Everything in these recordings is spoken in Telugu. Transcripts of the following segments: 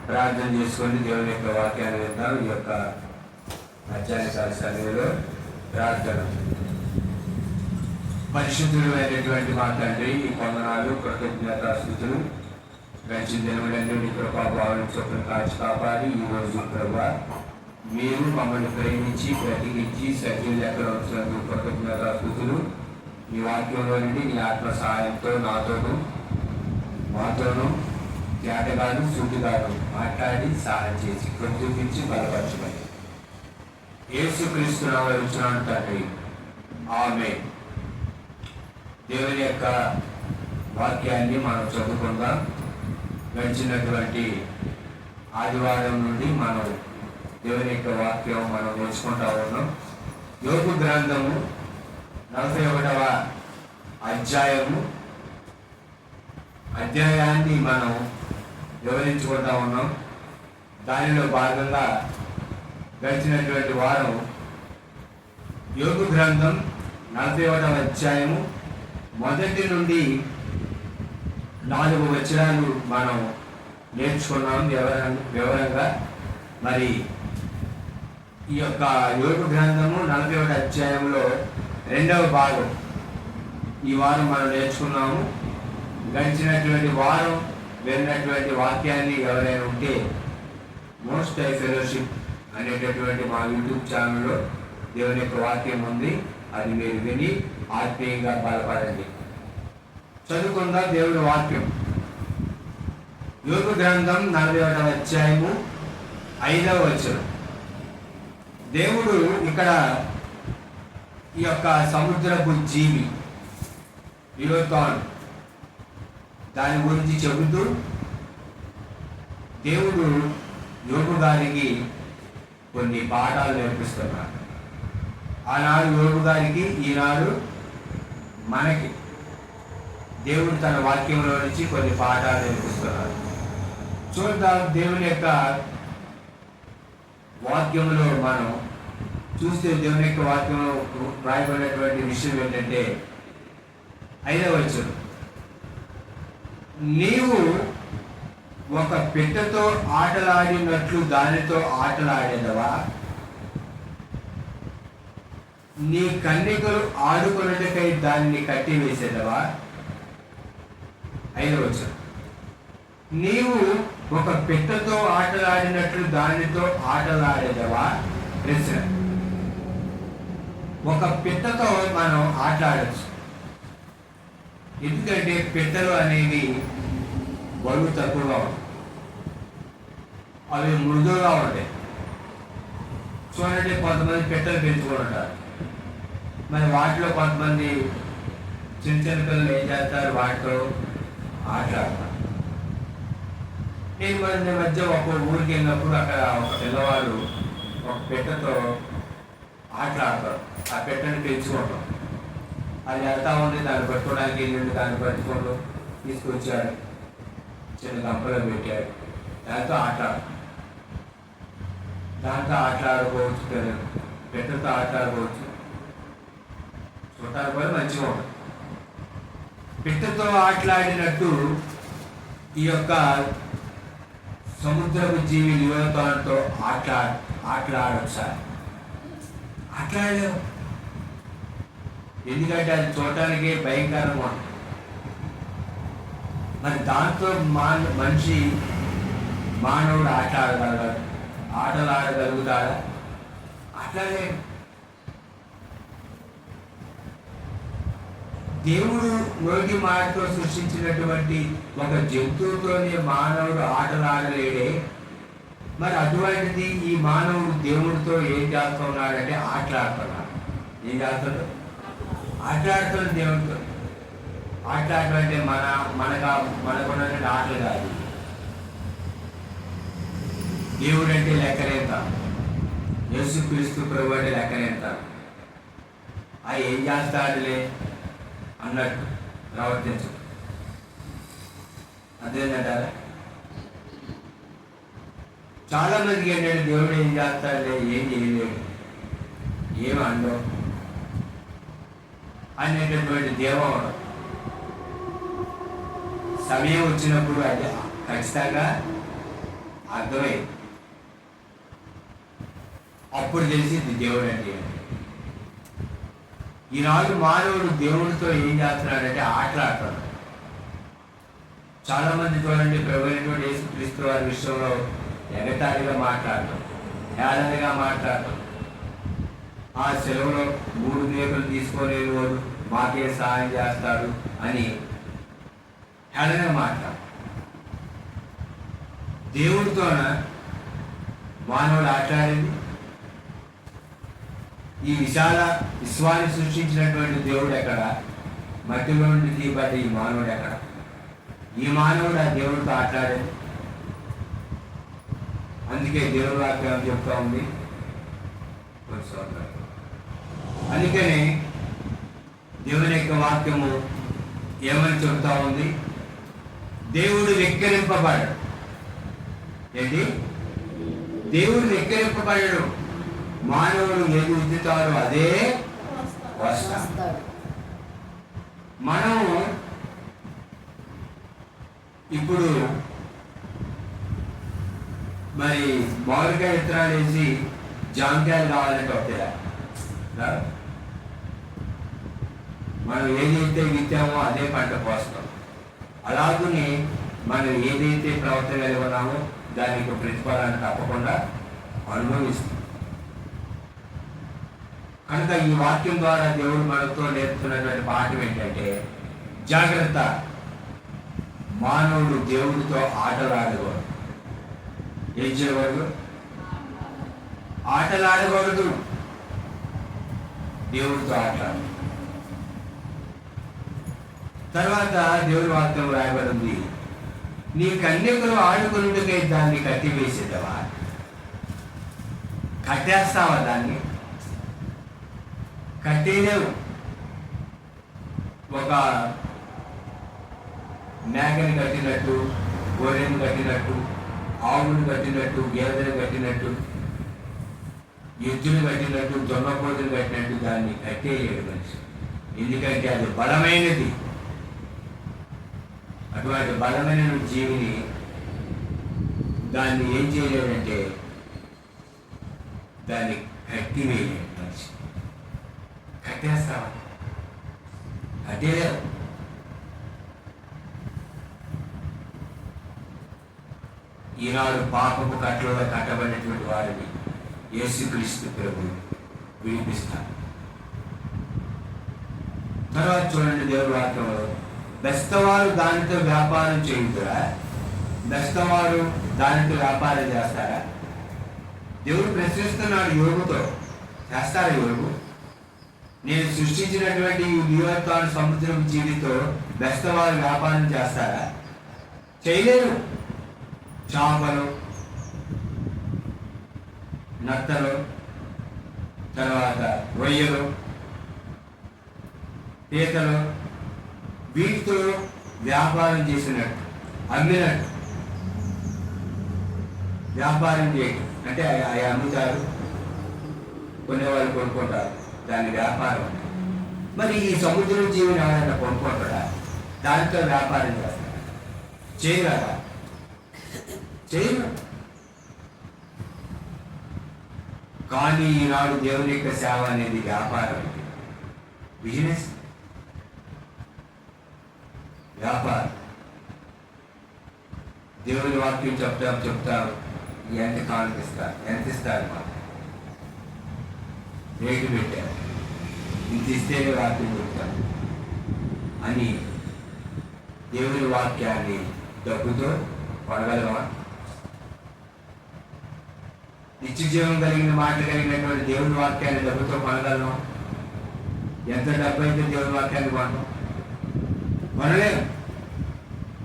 ప్రార్థన చేసుకొని దేవుని యొక్క వాక్యాన్ని విందాం. ఈ యొక్క మధ్యాహ్నకాల సమయంలో ప్రార్థన. పరిశుద్ధులు అయినటువంటి మా తండ్రి, ఈ వందనాలు, కృతజ్ఞతాస్తుతులు. గడిచిన దినములన్నీ కృపాభావం చొప్పున కాచి కాపాడి ఈరోజు ప్రభా మీరు మమ్మల్ని ప్రేమించి బ్రతికించి సజీవులు ఎక్కడ ఉంచినందుకు కృతజ్ఞతాస్తుతులు. మీ వాక్యంలో నుండి నీ ఆత్మ సహాయంతో నాతోనూ మాతోనూ తేటగాను సూటిగాను మాట్లాడి సహాయం చేసి కృతజ్ఞించి బలపరచమని యేసుక్రీస్తు నామములో అడుగుచున్నాను తండ్రి, ఆమేన్. దేవుని యొక్క వాక్యాన్ని మనం చదువుకుందాం. గడిచినటువంటి ఆదివారం నుండి మనం దేవుని యొక్క వాక్యం మనం నేర్చుకుంటా ఉన్నాం. యోబు గ్రంథము 41వ అధ్యాయాన్ని మనం వివరించుకుంటా ఉన్నాం. దానిలో భాగంగా గడిచినటువంటి వారం యోబు గ్రంథం 41వ అధ్యాయము 1 నుండి 4 వచనాలు మనం నేర్చుకున్నాం వివరంగా. మరి ఈ యొక్క యోబు గ్రంథము 41వ అధ్యాయంలో 2వ భాగం ఈ వారం మనం నేర్చుకున్నాము. గడిచినటువంటి వారం విన్నటువంటి వాక్యాన్ని ఎవరైనా ఉంటే మోస్ట్ హై ఫెలోషిప్ అనేటటువంటి మా యూట్యూబ్ ఛానల్లో దేవుని యొక్క వాక్యం ఉంది. అది మీరు విని ఆత్మీయంగా బలపడండి. చదువుకుందాం దేవుని వాక్యం. యోబు గ్రంథం 41వ అధ్యాయము 5వ వచనం. దేవుడు ఇక్కడ ఈ యొక్క సముద్రపు జీవి లివియథాన్ దాని గురించి చెబుతూ దేవుడు యోబు గారికి కొన్ని పాఠాలు నేర్పిస్తున్నారు. ఆనాడు యోబు గారికి, ఈనాడు మనకి దేవుడు తన వాక్యంలో నుంచి కొన్ని పాఠాలు నేర్పిస్తున్నారు. చూద్దాం. దేవుని యొక్క వాక్యంలో మనం చూస్తే దేవుని యొక్క వాక్యంలో రాయబడినటువంటి విషయం ఏంటంటే 5వ వచనం, నీవు ఒక పిట్టతో ఆటలాడినట్లు దానితో ఆటలాడేదవా? నీ కన్నికలు ఆడుకొనుటకై దాన్ని కట్టివేసేదవా? 5వ వచనం, నీవు ఒక పిట్టతో ఆటలాడినట్లు దానితో ఆటలాడేదవా? ప్రశ్న. ఒక పిట్టతో మనం ఆటలాడచ్చు. ఎందుకంటే పిట్టలు అనేవి బరువు తక్కువగా ఉంటాయి, అవి మృదువుగా ఉంటాయి. చూడండి, కొంతమంది పిట్టలు పెంచుకుంటారు. మరి వాటిలో కొంతమంది చిన్న చిన్న పిల్లలు ఏం చేస్తారు, వాటితో ఆటలాడతారు. నేను మన మధ్య ఒక ఊరికి వెళ్ళినప్పుడు అక్కడ ఒక పిల్లవాడు ఒక పిట్టతో ఆటలాడతారు. ఆ పిట్టని పెంచుకుంటాం. అది వెళ్తా ఉంటే దాన్ని పట్టుకోవడానికి వెళ్ళి దాన్ని పట్టుకోండు తీసుకొచ్చాడు, చిన్న గంపలో పెట్టాడు. దాంతో ఆటలాడుకోవచ్చు, పిట్టతో ఆటలాడుకోవచ్చు. చూడటానికి కూడా మంచిగా ఉంటుంది. పిట్టతో ఆటలాడినట్టు ఈ యొక్క సముద్రపు జీవి లివియథాన్తో ఆటలాడచ్చు సార్. ఆటలాడలేము. ఎందుకంటే అది చూడటానికి భయంకరంగా ఉంటుంది. మరి దాంతో మానవుడు ఆటలాడగలుగుతాడా? అట్లాగే దేవుడు నోటి మాటతో సృష్టించినటువంటి ఒక జంతువుతోనే మానవుడు ఆటలాడలేడే. మరి అటువంటిది ఈ మానవుడు దేవుడితో ఏం చేస్తున్నాడంటే ఆటలాడుతున్నాడు. ఏం చేస్తాడు? ఆటలాడుతున్నాడు దేవుడితో. ఆటలాడటం అంటే మనకున్నటువంటి ఆటలు కాదు. దేవుడు అంటే లెక్కలేంత, యేసుక్రీస్తు ప్రభు అంటే లెక్కలేంత. ఏం చేస్తాడులే అన్నట్టు ప్రవర్తించు. అదేంటంటారా? చాలా మందికి ఏంటంటే దేవుడు ఏం చేస్తాడులే, ఏం చేయలేడు, ఏమి అండవు అనేటటువంటి దేవం సమయం వచ్చినప్పుడు అది ఖచ్చితంగా అర్థమైంది. అప్పుడు తెలిసింది దేవుడు అంటే. ఈనాడు మానవుడు దేవుడితో ఏం చేస్తున్నాడంటే ఆటలాడుతున్నాడు. చాలా మంది చూడండి, ప్రభువైనటువంటి యేసుక్రీస్తు వారి విషయంలో ఎగతాళిగా మాట్లాడటం, హేళనగా మాట్లాడటం. ఆ సెలవులో 3 మేకలు తీసుకోలేని వాడు మాకే సహాయం చేస్తాడు అని హేళనగా మాట్లాడు. దేవుడితోన మానవుడు ఆటలాడేది. ఈ విశాల విశ్వాన్ని సృష్టించినటువంటి దేవుడు ఎక్కడ? మధ్యలో నుండి తీయబడ్డ ఈ మానవుడు ఎక్కడ? ఈ మానవుడు ఆ దేవుడితో ఆటలాడేది. అందుకే దేవుడి వాక్యం చెప్తా ఉంది. అందుకని దేవుని యొక్క వాక్యము ఏమని చెప్తా ఉంది? దేవుడు వెక్కిరింపబడడు. ఏంటి? దేవుడు వెక్కిరింపబడడు. మానవుడు ఏది విత్తుతారో అదే వస్తాడు. మనము ఇప్పుడు మరి మామిడికాయ విత్తనాలు వేసి జామకాయలు కావాలంటే ఒకటేలా? మనం ఏదైతే విత్తామో అదే పంట పోస్తాం. అలాగనే మనం ఏదైతే ప్రవర్తన కలిగి ఉన్నామో దానికి ప్రతిఫలాన్ని తప్పకుండా అనుభవిస్తాం. కనుక ఈ వాక్యం ద్వారా దేవుడు మనతో నేర్పుతున్నటువంటి పాఠం ఏంటంటే, జాగ్రత్త, మానవుడు దేవుడితో ఆటలాడకూడదు. ఏం చేయకూడదు? ఆటలాడకూడదు. దేవుడితో ఆటలాడు. తర్వాత దేవుడి వాక్యం రాయబడింది, నీ కన్యకులు ఆడుకున్నట్టుగా దాన్ని కట్టివేసేదవా? కట్టేస్తావా? దాన్ని కట్టేలేవు. ఒక మేకని కట్టినట్టు, గొర్రెను కట్టినట్టు, ఆవును కట్టినట్టు, గేదెను కట్టినట్టు, ఎద్దును కట్టినట్టు, జొన్నపోతులు కట్టినట్టు దాన్ని కట్టేయలేడు మనిషి. ఎందుకంటే అది బలమైనది. అటువంటి బలమైన జీవిని దాన్ని ఏం చేయలేడంటే దాన్ని కట్టివేయలేడు మనిషి. కట్టేస్తావా? కట్టేలేవు. ఈనాడు పాపపు కట్టలో కట్టబడినటువంటి వారిని యేసుక్రీస్తు ప్రభువు విడిపిస్తాడు. తర్వాత చూడండి దేవుడి వాక్యంలో, బెస్తవారు దానితో వ్యాపారం చేయుదురా? బెస్తవారు దానితో వ్యాపారం చేస్తారా? దేవుడు ప్రశ్నిస్తున్నాడు యోగుతో. చేస్తారా యోగు? నేను సృష్టించినటువంటి ఈ లియోతాను సముద్రం జీవితో బెస్తవారు వ్యాపారం చేస్తారా? చేయలేరు. చేపలు, నత్తలు, తర్వాత రొయ్యలు, పీతలు, వీటితో వ్యాపారం చేసినట్టు, అమ్మినట్టు వ్యాపారం చేయటం అంటే అవి అమ్ముతారు, కొనేవాళ్ళు కొనుక్కుంటారు, దాని వ్యాపారం. మరి ఈ సముద్రం జీవిని ఎవరైనా కొనుక్కుంటారా? దానితో వ్యాపారం చేస్తారు? చేయగలరా? చేయరు. కానీ ఈనాడు దేవుని యొక్క సేవ అనేది వ్యాపారం, బిజినెస్, వ్యాపారం. దేవుని వాక్యం చెప్తారు, ఎంత కానుకిస్తారు, ఎంత ఇస్తారు, మాకు రేటు పెట్టారు, ఇంత ఇస్తేనే వాక్యం చెప్తారు అని దేవుని వాక్యాన్ని డబ్బుతో కొనగలమా? నిత్య జీవం కలిగిన మాట కలిగినటువంటి దేవుని వాక్యాన్ని డబ్బుతో కొనగలమా? ఎంత డబ్బు అయితే దేవుని వాక్యాన్ని కొనలేము.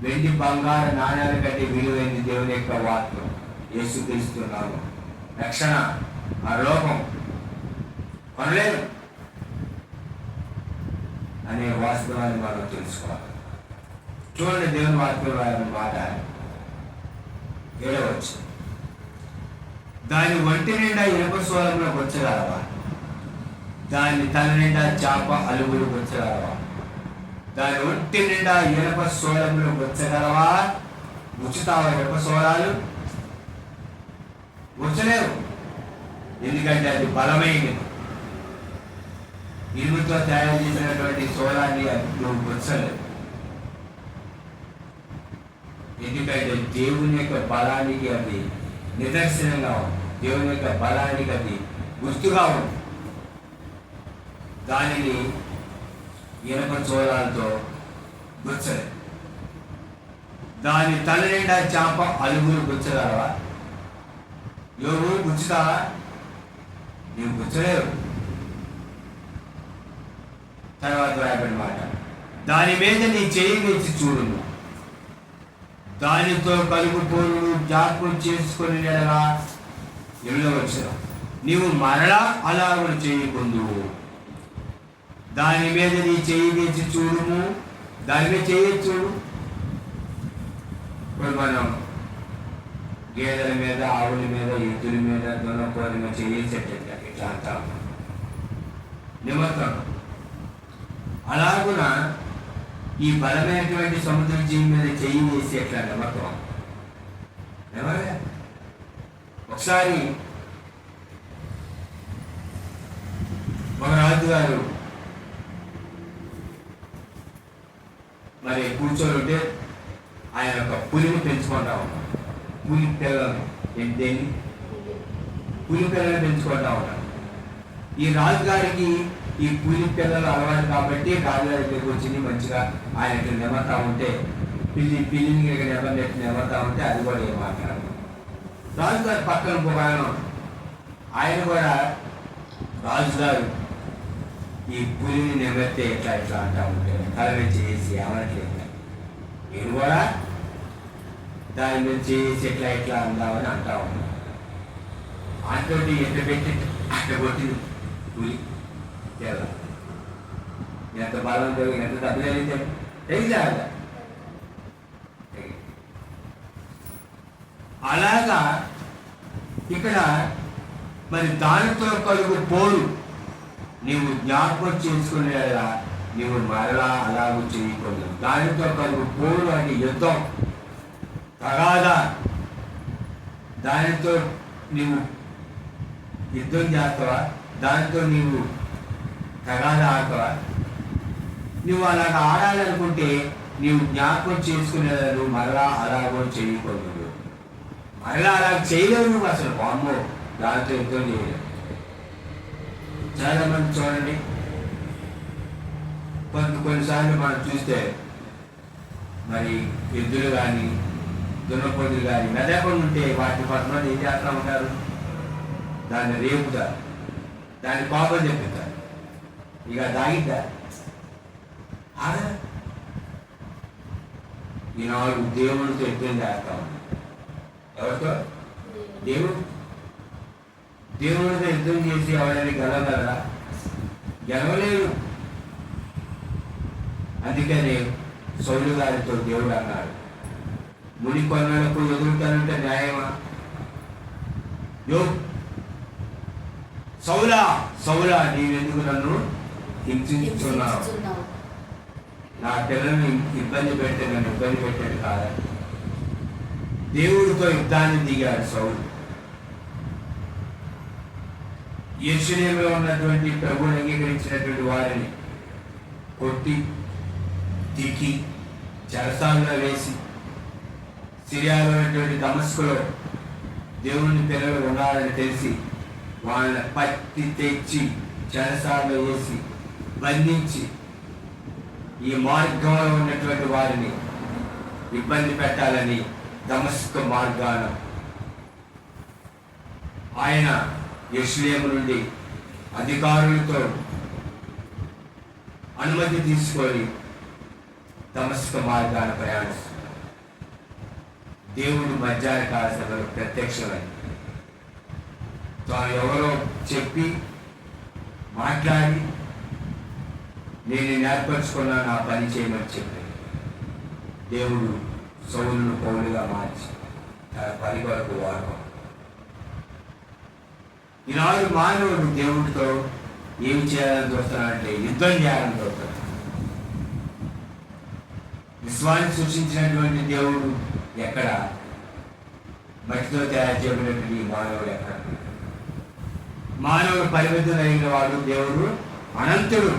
వెండి బంగారు నాణ్యాల కంటే విలువైంది దేవుని యొక్క వాక్యం. యేసుక్రీస్తున్నాము రక్షణ, పరలోకం కొనలేము అనే వాస్తవాన్ని మనం తెలుసుకోవాలి. చూడండి దేవుని వాక్యం రాయని మాట ఏడవచ్చు, దాని ఒంటి నిండా ఇనుప సోలంలో వచ్చగలవా? దాని తల నిండా చేప అలుగులు వచ్చగలవా? దాని ఒంటి నిండా ఇనుప సోలంలో వచ్చగలవా? ఉచితావా ఇనుప సోలాలు? గుచ్చలేవు. ఎందుకంటే అది బలమైనది. ఇనుముతో తయారు చేసినటువంటి సోలాన్ని నువ్వు గుచ్చలేవు. ఎందుకంటే దేవుని యొక్క బలానికి అది నిదర్శనంగా ఉంది. దేవుని యొక్క బలానికి అది గుర్తుగా ఉంది. దానిని ఇనుప సోలాలతో గుచ్చలేదు. దాని తల నిండా చాప అలుగులు గుచ్చగలవా? ఎవరు గుచ్చుతావా? నీవు గుచ్చలేవు. తర్వాత రాయబడిన మాట, దాని మీద నీ చేయి వేసి చూడును, దానితో కలుగు పోరు జ్ఞాపకం చేసుకొని వెళ్ళవచ్చు. నీవు మరలా అలాగను చేయకుందువు. దాని మీద నీ చేయి వేసి చూడుము. దాని మీద చేయి చూడు. ఇప్పుడు మనం గేదెల మీద, ఆవుల మీద, ఎద్దుల మీద, దున్నపోతుల మీద చేసేటట్టు ఇట్లా అంటాం నిమిత్తం. అలాగున ఈ బలమైనటువంటి సముద్ర జీవి మీద చెయ్యి వేసి ఎట్లా నిమిత్తం ఎవరే? ఒకసారి ఒక రాజు గారు మరి కూర్చొని ఉంటే ఆయన ఒక పులిని పెంచుకుంటా ఉన్నాడు. పులి పిల్లలను దేన్ని పులి పిల్లలు పెంచుకుంటా ఉన్నాడు. ఈ రాజుగారికి ఈ పులి పిల్లలు అలవాటు కాబట్టి రాజుగారి దగ్గరికి వచ్చింది. మంచిగా ఆయన నెమతా ఉంటే పిల్లిని నెమతా ఉంటే అది కూడా ఏం మాట్లాడదు. రాజుగారి పక్కన ఒక ఆయన కూడా రాజుగారు ఈ పులిని నెమర్తే ఎట్లా ఇట్లా అంటా ఉంటే తల చేసి అవనట్లేదు. నేను కూడా దాని మీద చేసి ఎట్లా ఎట్లా అందామని అంటా ఉన్నాను. అంతటి ఎంత పెట్టి అట్ట కొట్టింది పులి. ఎంత బలం జరిగింది, ఎంత డబ్బులు అయితే తెగిలాగా. అలాగా ఇక్కడ మరి దానితో కలుగు పోరు నీవు జ్ఞాపకం చేసుకునేలా నీవు మరలా అలాగూ చేయకూడదు. దానితో కలుగు పోరు అంటే యుద్ధం, తగాదా. దానితో నీవు యుద్ధం చేస్తావా? దానితో నీవు తగాదా ఆడతావా? నువ్వు అలాగ ఆడాలనుకుంటే నీవు జ్ఞాపకం చేసుకునేలా నువ్వు మరలా అలాగో చేయకూడదు. మరలా అలా చేయలేవు నువ్వు అసలు. అమ్మో, దానితో యుద్ధం చేయలేవు. చాలా మంది చూడండి, కొన్నిసార్లు మనం చూస్తే మరి ఎద్దులు కానీ దున్నపోతులు కానీ మెదకుండా ఉంటే వాటిని కొంతమంది ఏం చేస్తూ ఉంటారు? దాన్ని రేపుతారు, దాన్ని కోపం చెప్తారు. ఇక దాగిద్దా? ఈనాడు దేవుడితో యుద్ధం చేస్తా ఉన్నాం. ఎవరితో? దేవుడితో యుద్ధం చేసి ఎవరైనా గెలవగలరా? గెలవలేరు. అందుకని సౌలు గారితో దేవుడు అన్నాడు, ముని కొనలకు ఎదురుతానంటే న్యాయమా? సౌలా సౌలా, నీవెందుకు నన్ను హింసించున్నావు? నా పిల్లల్ని ఇబ్బంది పెట్టి నన్ను ఇబ్బంది పెట్టాడు కాదా? దేవుడితో యుద్ధాన్ని దిగాడు సౌలు. యెరూషలేములో ఉన్నటువంటి ప్రభువుని అంగీకరించినటువంటి వారిని కొట్టి తిక్కి చెరసాలలో వేసి, సిరియాలో ఉన్నటువంటి దమస్కులో దేవుని పిల్లలు ఉన్నారని తెలిసి వాళ్ళని పట్టి తెచ్చి చెరసాలలో వేసి బంధించి ఈ మార్గంలో ఉన్నటువంటి వారిని ఇబ్బంది పెట్టాలని దమస్కు మార్గాన ఆయన యెరూషలేము నుండి అధికారులతో అనుమతి తీసుకొని దమస్కు మార్గాన ప్రయాణిస్తున్నారు. దేవుడు మధ్యాహ్న కాల సమయంలో ప్రత్యక్షమై తాను ఎవరో చెప్పి మాట్లాడి నేను నేర్పరచుకున్నా నా పని చేయమని చెప్పి దేవుడు సౌలును పౌలుగా మార్చి తన పని కొరకు వాడుకో. ఈనాడు మానవుడు దేవుడితో ఏమి చేయాలని చూస్తున్నాడంటే యుద్ధం చేయాలని చూస్తున్నాడు. విశ్వాన్ని సృష్టించినటువంటి దేవుడు ఎక్కడ మట్టితో తయారు చేయబడినటువంటి ఈ మానవుడు ఎక్కడ? మానవుడు పరిమితం కలిగిన వాడు, దేవుడు అనంతుడు.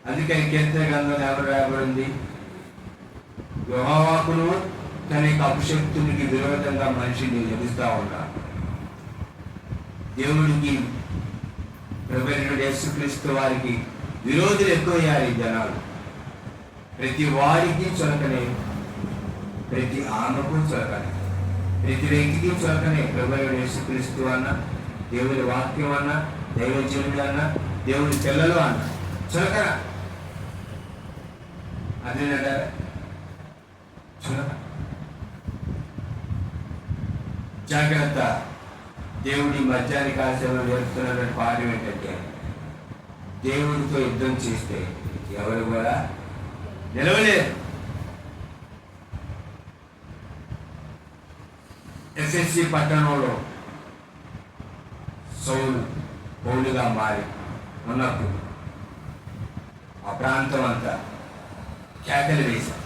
అందుకని కీర్తన గ్రంథంలో ఎవరు రాయబడింది? యెహోవాకును తన యొక్క అభిషక్తునికి విరోధంగా మనిషిని ఎదుగుతూ ఉన్నాడు. దేవుడికి ప్రభువైనటువంటి యేసుక్రీస్తు వారికి విరోధులు ఎక్కువయ్యారు జనాలు. ప్రతి వారికి చొరకనే, ప్రతి ఆమెకు చొరకనే, ప్రతి వ్యక్తికి చొరకనే. ప్రభువైనటువంటి యేసుక్రీస్తు అన్న, దేవుడి వాక్యం అన్న, దైవజనుడు అన్న, దేవుడి పిల్లలు అన్న చొరకన. అదేనంటారా? చొరక. జాగ్రత్త. దేవుడి మధ్యాహ్న కాలంలో నేర్పుతున్నటువంటి పాఠం ఏంటంటే, దేవుడితో యుద్ధం చేస్తే ఎవరు కూడా నిలవలేరు. ఎస్ఎస్సి పట్టణంలో సౌలు పౌలుగా మారి ఉన్నప్పుడు ఆ ప్రాంతం అంతా కేకలు వేశారు.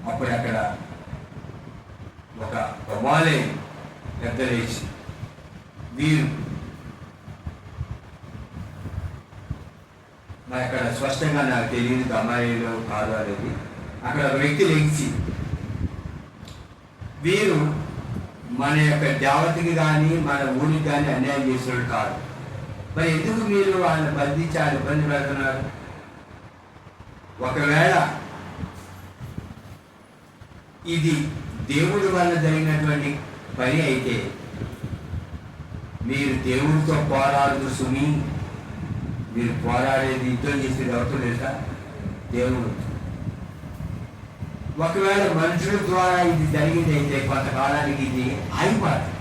అప్పుడు అక్కడ ఒక గమాలే పెద్ద లేచి, వీరు మరి అక్కడ స్పష్టంగా నాకు తెలియదు గమాలేలో కాదు అనేది. అక్కడ ఒక వ్యక్తి లేచి, వీరు మన యొక్క దేవతకి కానీ మన ఊరికి కానీ అన్యాయం చేసినట్టు కాదు, మరి ఎందుకు మీరు వాళ్ళని బంధించి ఆయన ఇబ్బంది పెడుతున్నారు? ఒకవేళ ఇది దేవుడి వల్ల జరిగినటువంటి పని అయితే మీరు దేవుడితో పోరాడుతూ సుమి, మీరు పోరాడేది యుద్ధం చేసేది ఎవరితో తెలుసా? దేవుడు. ఒకవేళ మనుషుల ద్వారా ఇది జరిగింది అయితే కొంతకాలానికి ఇది ఆగిపోతుంది.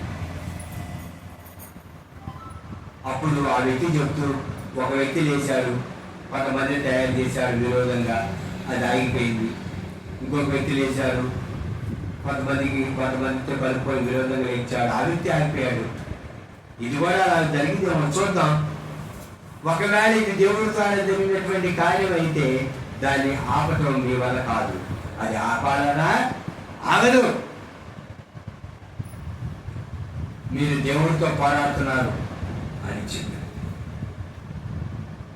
అప్పుడు ఆ వ్యక్తి చెప్తూ, ఒక వ్యక్తి లేచారు, కొంతమంది తయారు చేశారు విరోధంగా, అది ఆగిపోయింది. ఇంకొక వ్యక్తి లేచారు, కొంతమందితో కలుపుకొని విరోధంగా ఇచ్చాడు, ఆ వ్యక్తి ఆగిపోయాడు. ఇది కూడా అలా జరిగింది, మనం చూద్దాం. ఒకవేళ ఇది దేవుడి ద్వారా జరిగినటువంటి కార్యం అయితే దాన్ని ఆపటం మీ వల్ల కాదు, అది ఆపాలనా ఆగదు. మీరు దేవుడితో పోరాడుతున్నారు అని చెప్పారు.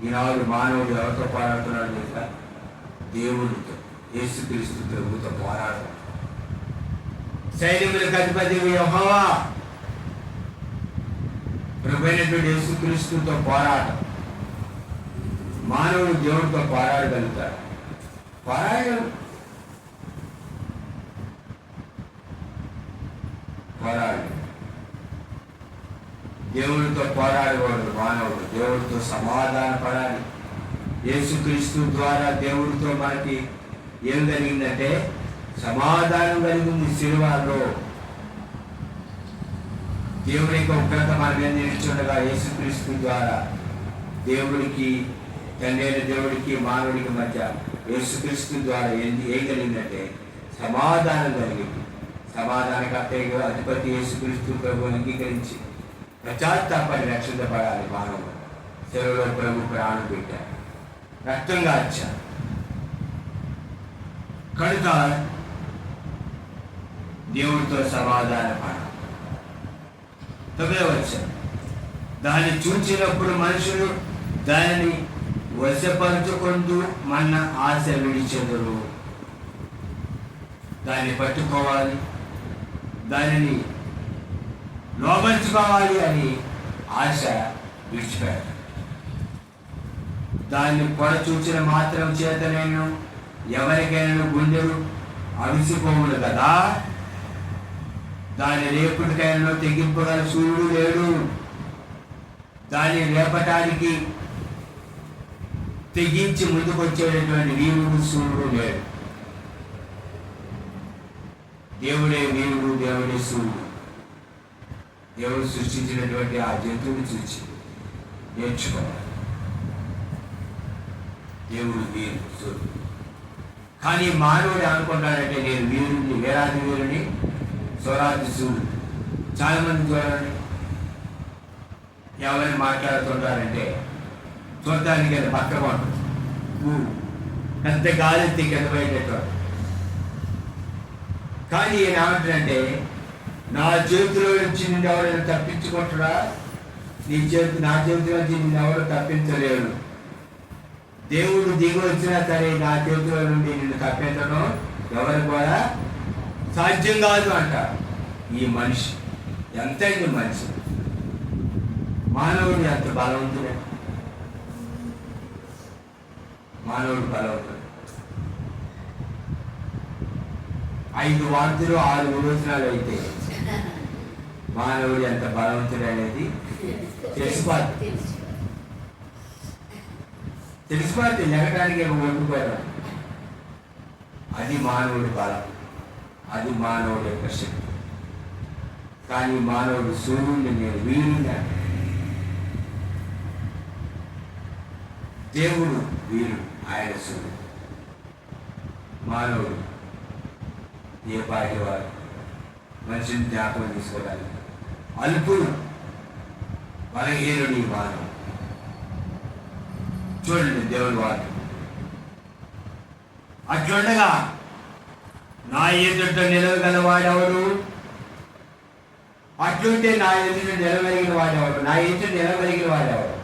ఈనాడు మానవుడు ఎవరితో పోరాడుతున్నాడు తెలుసా? దేవుడితో, యేసుక్రీస్తు ప్రభుతో పోరాడు. సైన్యములకు అధిపతి యెహోవా ప్రభువైనటువంటి యేసుక్రీస్తుతో పోరాటం. మానవుడు దేవుడితో పోరాడగలుగుతాడు. పోరాడు. దేవుడితో పోరాడకూడదు మానవుడు, దేవుడితో సమాధాన పడాలి. యేసుక్రీస్తు ద్వారా దేవుడితో మనకి ఏం కలిగిందంటే సమాధానం కలిగింది. శిలువలో దేవుడి యొక్క ఉగ్రత మన మీద నిలుచుండగా యేసుక్రీస్తు ద్వారా దేవుడికి, తండ్రి అయిన దేవుడికి మానవుడికి మధ్య యేసుక్రీస్తు ద్వారా ఏం కలిగిందంటే సమాధానం కలిగింది. సమాధానకర్త అధిపతి యేసుక్రీస్తు ప్రభువుని అంగీకరించి పశ్చాత్తాపడి రక్షించబడాలి. మానవుడు శిలువలో ప్రభు ప్రాణం పెట్టారు, రక్తంగా వచ్చారు. కనుక దేవుడితో సమాధాన పడాలి. వచ్చారు. దాన్ని చూచినప్పుడు మనుషులు దానిని వశపరుచుకుంటూ మన ఆశ విడిచెదరు. దాన్ని పట్టుకోవాలి, దానిని లోపరుచుకోవాలి అని ఆశ విడిచిపెట్టారు. దాన్ని పొడ చూచిన మాత్రం చేత నేను ఎవరికైనా గుండెలు అవిసిపోవును కదా. దాని రేపటికైనా తెగింపగల సూర్యుడు లేడు. దాన్ని రేపటానికి తెగించి ముందుకొచ్చేటటువంటి వీరుడు సూర్యుడు లేడు. దేవుడే వీరుడు, దేవుడే సూర్యుడు. దేవుడు సృష్టించినటువంటి ఆ జంతువుని చూసి నేర్చుకోవాలి. దేవుడు వీరుడు, సూర్యుడు. కానీ మానవుడు అనుకుంటాడంటే నేను వీరుడిని, వేరాది వీరుని, స్వరాజు సూర్యుడు. చాలా మంది చూడండి, ఎవరైనా మాట్లాడుతుంటారంటే చూడటానికి అది పక్కగా ఉంటుంది, పెద్ద గాలి కింద పోయేటట్టు. కానీ ఈయన ఏమంటాడంటే, నా చేతిలో నుంచి నిన్ను ఎవరైనా తప్పించుకుంటారా? నా చేతిలో నుంచి నిన్ను ఎవరు తప్పించలేరు. దేవుడు దిగి వచ్చినా సరే నా చేతిలో నుండి నిన్ను తప్పించడం ఎవరు కూడా సాధ్యం కాదు అంట. ఈ మనిషి ఎంతైంది మనిషి, మానవుడు ఎంత బలవంతుడే, మానవుడు బలవంతుడు. 5 వార్తలు 6 విరోచనాలు అయితే మానవుడు ఎంత బలవంతుడు అనేది తెలిసిపోతే లెగటానికి ఓడిపోయాడు. అది మానవుడి బలం, అది మానవుడి యొక్క శక్తి. కానీ మానవుడు సూర్యుడిని నేను వీరుని, దేవుడు వీరుడు, ఆయన సూర్యుడు. మానవుడు ఏ పాటి వారు మనిషిని జ్ఞాపకం తీసుకోవడానికి అల్పుడు, బలహీనుడు ఈ మానవుడు. చూడండి దేవుడు వారు అట్లుండగా నా ఎదుట నిలవగలవాడెవడు? అట్లుంటే నా ఎదుట నిలవగలిగిన వాడెవడు? నా ఎదుట నిలవగలిగిన వాడెవడు?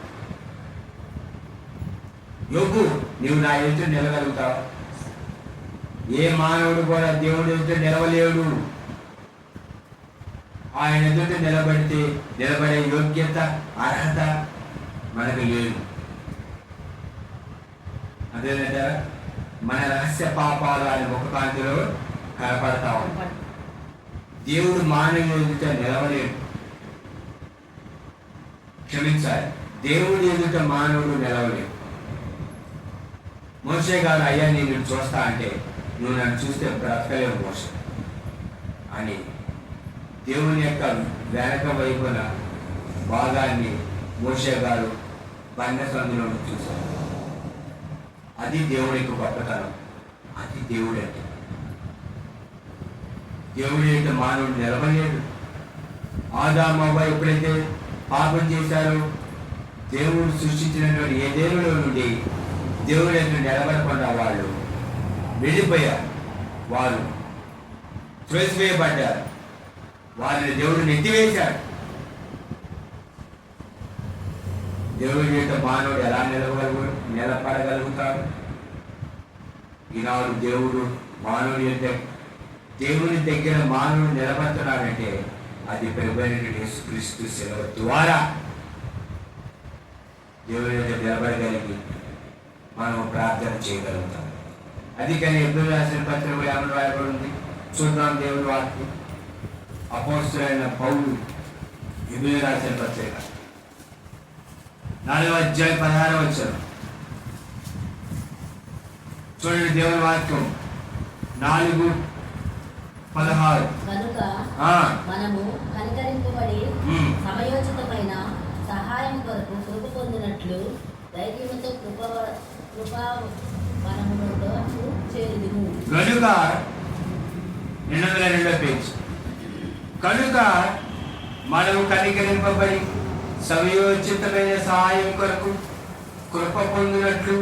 యోగు, నీవు నా ఎదుట నిలవగలుగుతావు? ఏ మానవుడు కూడా దేవుడి ఎదుట నిలవలేడు. ఆయన ఎదుట నిలబడే యోగ్యత, అర్హత మనకు లేదు. అదేనంటారా? మన రహస్య పాపాలు ఆయన ముఖకాంతిలో కనపడతా ఉంటాయి. దేవుడు మానవుని ఎదుట నిలవలేడు. క్షమించాలి, దేవుడి ఎదుట మానవుడు నిలవలేడు. మోషే గారు, అయ్యా నేను చూస్తా అంటే, నువ్వు నన్ను చూస్తే బ్రతకలేవు మోషే అని దేవుని యొక్క వెనక వైపున భాగాన్ని మోషే గారు బండ సందులో చూశారు. అది దేవుడి యొక్క గొప్పతనం, అది దేవుడు అంటే. దేవుడి యొక్క మానవుడు నిలవలేడు. ఆదాము అవ్వ ఎప్పుడైతే పాపం చేశారో, దేవుడు సృష్టించినటువంటి ఏ దేవుడిలో నుండి దేవుడి యొక్క నిలబడకుండా వాళ్ళు వెళ్ళిపోయారు. వారు త్రోసివేయబడ్డారు. వారిని దేవుడు నెట్టివేశాడు. దేవుడి యొక్క మానవుడు ఎలా నిలబడగలుగుతాడు? ఈనాడు దేవుడు దేవుని దగ్గర మానవుడు నిలబడుతున్నాడంటే అది ప్రభువైనటువంటి యేసుక్రీస్తు శిలువ ద్వారా దేవుని యొక్క నిలబడగలిగి మనం ప్రార్థన చేయగలుగుతాం. అది కానీ ఎబ్రాయిలు రాసిన పత్రిక 50 రాయబడింది. చూద్దాం దేవుని వాక్యం. అపోస్తలుడైన పౌలు ఎబ్రాయిలు రాసిన పత్రిక 4వ అధ్యాయం 16వ వచనం చూడండి. దేవుని వాక్యం 4:16. కనుక మనము కనికరింపబడి సమయోచితమైన సహాయం కొరకు కృప పొందినట్లు ధైర్యంతో కృపా వనములతో చేరుదుము. కనుక 202వ పేజ్. కనుక మనము కనికరింపబడి సమయోచితమైన సహాయం కొరకు కృప పొందినట్లు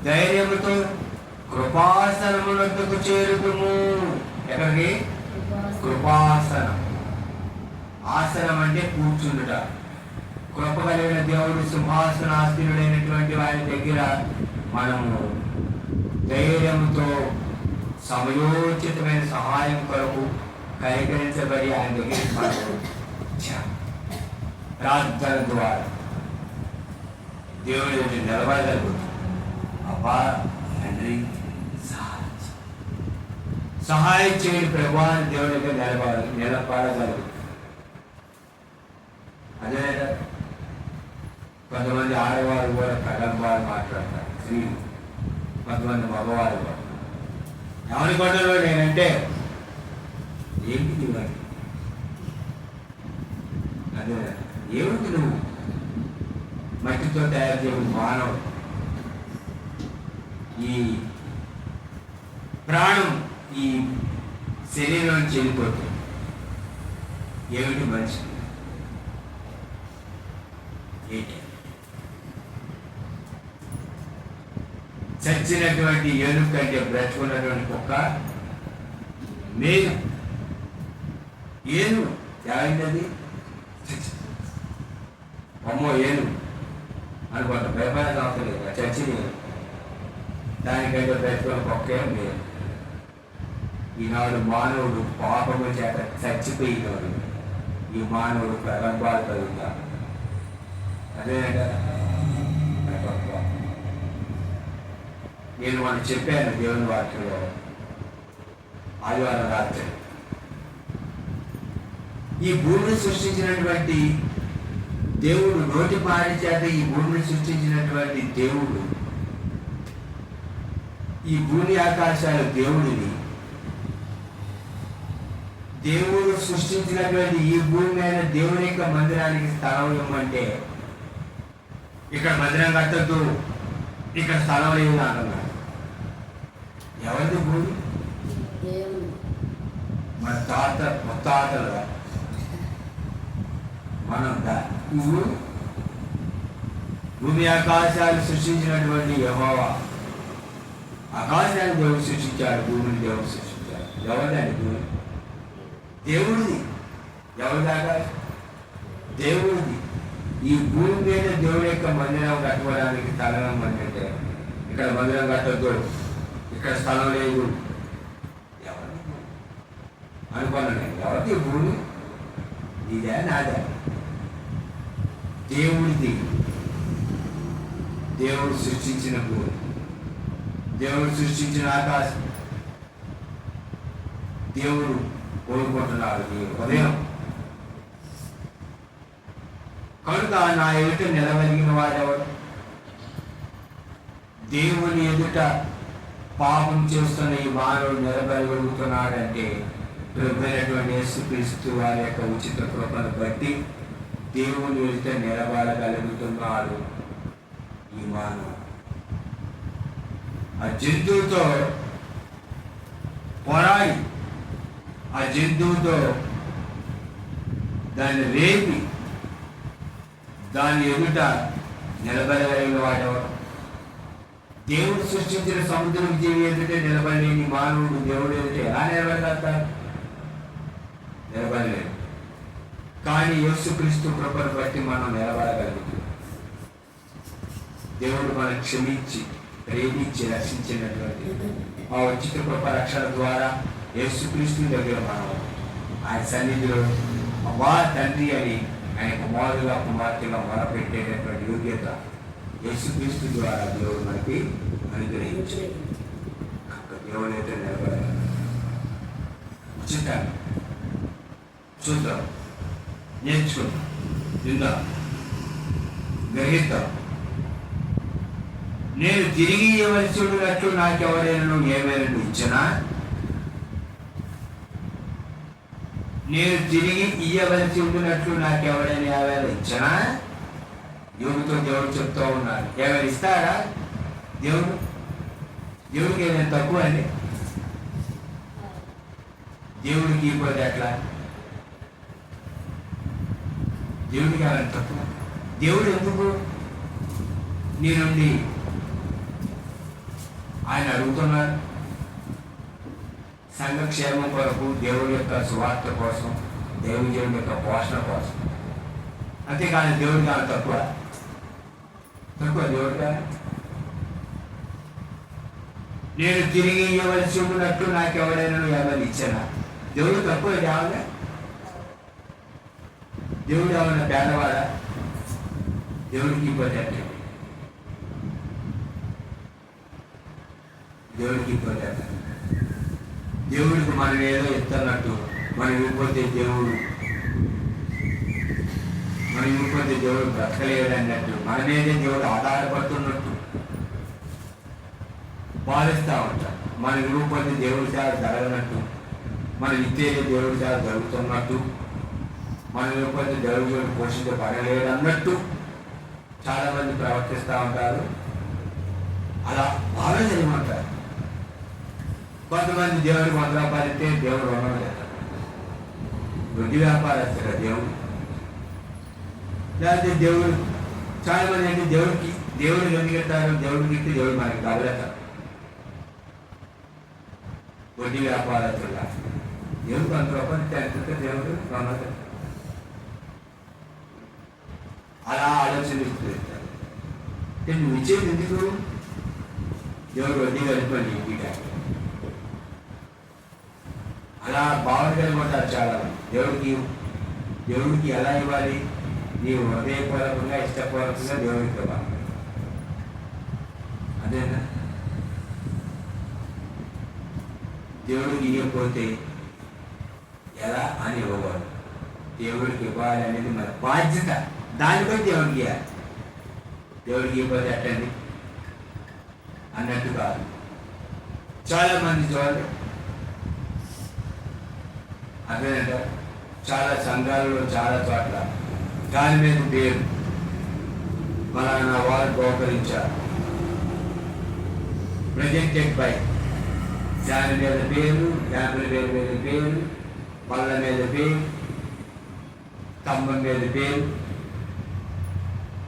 ధైర్యముతో కృపాసనమునకు చేరుదుము. ఎక్కడికి? కృపాసనం. ఆసనం అంటే కూర్చుండుట. కృప కలిగిన దేవుడు సింహాసనాసీనుడైనటువంటి వారి దగ్గర మనము ధైర్యంతో సమయోచితమైన సహాయం కొరకు కనికరించబడి ఆయన దగ్గర ప్రార్థన ద్వారా దేవుడి దగ్గర నిలబడగలుగుతాం. అబ్బా తండ్రి సహాయం చేయని ప్రభావాన్ని దేవుడి దగ్గర నిలబడగలుగుతాం. అదే కొంతమంది ఆడవారు కూడా ప్రగల్భాలు మాట్లాడతారు, స్త్రీలు. కొంతమంది మగవారు కూడా ఏమనుకుంటారు, నేనంటే ఏంటి ఇవ్వండి, అదే ఏమిటి నువ్వు మట్టితో తయారు చేయడం మానవుడు, ఈ ప్రాణం ఈ శరీరం చెల్లిపోతుంది, ఏమిటి మనిషి ఏంటి? చచ్చినటువంటి ఏనుగు కంటే బ్రతుకున్నటువంటి కుక్క మేలు ఏను ఏమైంది అమ్మో ఏను అనుకుంటా భయపడే అవసరం లేదు చచ్చిని దానికంటే పెట్టుకుని ఒక్కే మేలు. ఈనాడు మానవుడు పాపము చేత చచ్చిపోయినాడు, ఈ మానవుడు ప్రగల్భాలు కలుగుతాడు. అదేనంట నేను మనం చెప్పాను దేవుని వాక్యంలో ఆదివారం రాత్రి. ఈ భూమిని సృష్టించినటువంటి దేవుడు, నోటి మారి చేత ఈ భూమిని సృష్టించినటువంటి దేవుడు, ఈ భూమి ఆకాశాలు దేవుడిని, దేవుడు సృష్టించినటువంటి ఈ భూమి మీద దేవుని యొక్క మందిరానికి స్థలం ఇవ్వమంటే ఇక్కడ మందిరం కట్టద్దు, ఇక్కడ స్థలం లేదు అంటున్నాడు. ఎవరిది భూమి? మన తాత ముత్తాతలుగా మనం భూమి ఆకాశాలు సృష్టించినటువంటి యెహోవా. ఆకాశాన్ని దేవుడు సృష్టించాడు, భూమిని దేవుడు సృష్టించాడు. ఎవరిదండి భూమి? దేవుడిది. ఎవరిది ఆకాశం? దేవుడిది. ఈ భూమి మీద దేవుడి యొక్క మందిరం కట్టుకోవడానికి స్థలం అంటే ఇక్కడ మందిరం కట్టద్దు, ఇక్కడ స్థలం లేదు ఎవరిది అనుకున్నాను. ఎవరిది భూమి? ఇదే నాదే? దేవుడిది. దేవుడు సృష్టించిన భూమి, దేవుడు సృష్టించిన ఆకాశం దేవుడు కోరుకుంటున్నాడు ఈ ఉదయం. కనుక నా ఎదుట నిలవలిగిన వాడెవడు? దేవుని ఎదుట పాపం చేస్తున్న ఈ మానవుడు నిలబడగలుగుతున్నాడంటే ప్రభువైనటువంటి యేసుక్రీస్తు వారి యొక్క ఉచిత కృపను బట్టి దేవుని ఎదుట నిలబడగలుగుతున్నాడు ఈ మానవుడు. ఆ జంతువుతో పోరాడి, ఆ జంతువుతో దాన్ని రేపి దాని ఎదుట నిలబడగలిగిన వాడెవడు? దేవుడు సృష్టించిన సముద్రం జీవి ఎదుటే నిలబడలేని మానవుడు దేవుడు ఎదుట ఎలా నిలబడగలుగుతాడు? నిలబడలేదు. కానీ యేసుక్రీస్తు కృపను బట్టి మనం నిలబడగలుగుతాం. దేవుడు మనం క్షమించి ప్రేమించి రక్షించినటువంటి ఆ ఉచిత కృప రక్షణ ద్వారా యేసుక్రీస్తు దగ్గర మనం ఆయన సన్నిధిలో అమ్మా తండ్రి అని ఆయన కుమారుగా కుమార్తెగా మొరపెట్టేటటువంటి యోగ్యత యేసుక్రీస్తు ద్వారా దేవుడు మనకి అనుగ్రహించాడు. దేవుడు అయితే నిలబడాలి. ఉచితాన్ని చూద్దాం, నేర్చుకుందాం, విందాం, గ్రహిద్దాం. నేను తిరిగి ఇవ్వవలసి ఉన్నట్లు నాకెవరైనా ఏమైనా ఇచ్చినా, నేను తిరిగి ఇవ్వవలసి ఉండినట్లు నాకెవరైనా ఏమైనా ఇచ్చినా, యోగుతో దేవుడు చెప్తూ ఉన్నాడు. ఏమైనా ఇస్తాడా దేవుడు? దేవుడికి ఏమైనా తక్కువ అండి? దేవుడికి ఇవ్వదు ఎట్లా? దేవుడికి ఏమైనా తక్కువ? దేవుడు ఎందుకు నీ నుండి ఆయన అడుగుతున్నాడు? సంఘక్షేమం కొరకు, దేవుడి యొక్క సువార్త కోసం, దేవుడి యొక్క పోషణ కోసం. అంతేకాని దేవుడికి ఆమె తక్కువ దేవుడిగా నేను తిరిగి ఇవ్వవలసి ఉన్నట్లు నాకెవరైనా ఏమైనా ఇచ్చానా? దేవుడు తక్కువ ఏమన్నా? దేవుడు ఏమన్నా పేదవాడా? దేవుడికి ఇబ్బంది అంటే దేవుడికి ఇబ్బంది అంటే దేవుడికి మనం ఏదో ఇస్తున్నట్టు మనం ఇవ్వకపోతే దేవుడు బ్రతకలేడు అన్నట్టు మన మీదే దేవుడు ఆధారపడుతున్నట్టు భావిస్తూ ఉంటాం. మనం ఇవ్వకపోతే దేవుడి సేవ జరగనట్టు, మనం ఇచ్చేది దేవుడి సేవ జరుగుతున్నట్టు, మనం ఇవ్వకపోతే దేవుడు పోషించబడలేడు అన్నట్టు చాలామంది ప్రవర్తిస్తూ ఉంటారు. అలా భావన చేయమంటారు. కొంతమంది దేవుడికి 100 రూపాయలు ఇస్తే దేవుడు 200 చేస్తాడు. వడ్డీ వ్యాపారస్తుగా దేవుడు. లేకపోతే దేవుడు చాలా మంది అంటే దేవుడు ఎందుకు ఇస్తారు? దేవుడికి ఇస్తే దేవుడు మనకి డబ్బులు ఇస్తారు. వడ్డీ వ్యాపారస్తులుగా దేవుడికి 100 రూపాయలు తెస్తే దేవుడు 200. అలా ఆలోచన ఇస్తారు. నువ్వు ఇచ్చేది ఎందుకు? దేవుడు వడ్డీ కలుపుకొని ఇంటికి అలా భావన కలిగి ఉంటారు చాలా. దేవుడికి ఎలా ఇవ్వాలి? నీవు హృదయపూర్వకంగా ఇష్టపూర్వకంగా దేవుడికి ఇవ్వాలి. అదేనా? దేవుడికి ఇవ్వకపోతే ఎలా అని ఇవ్వకూడదు. దేవుడికి ఇవ్వాలి అనేది మన బాధ్యత. దానిపై దేవుడికి ఇవ్వాలి. దేవుడికి ఇవ్వకపోతే ఎట్టండి అన్నట్టు కాదు. చాలా మంది చూడండి, అదేనంట చాలా సంఘాలలో చాలా చోట్ల దాని మీద పేరు మన వారు గోకరించారు, ప్రొజెక్టెడ్ బై దాని మీద పేరు, యాభై వేల మీద పేరు, పళ్ళ మీద పేరు, స్తంభం మీద పేరు,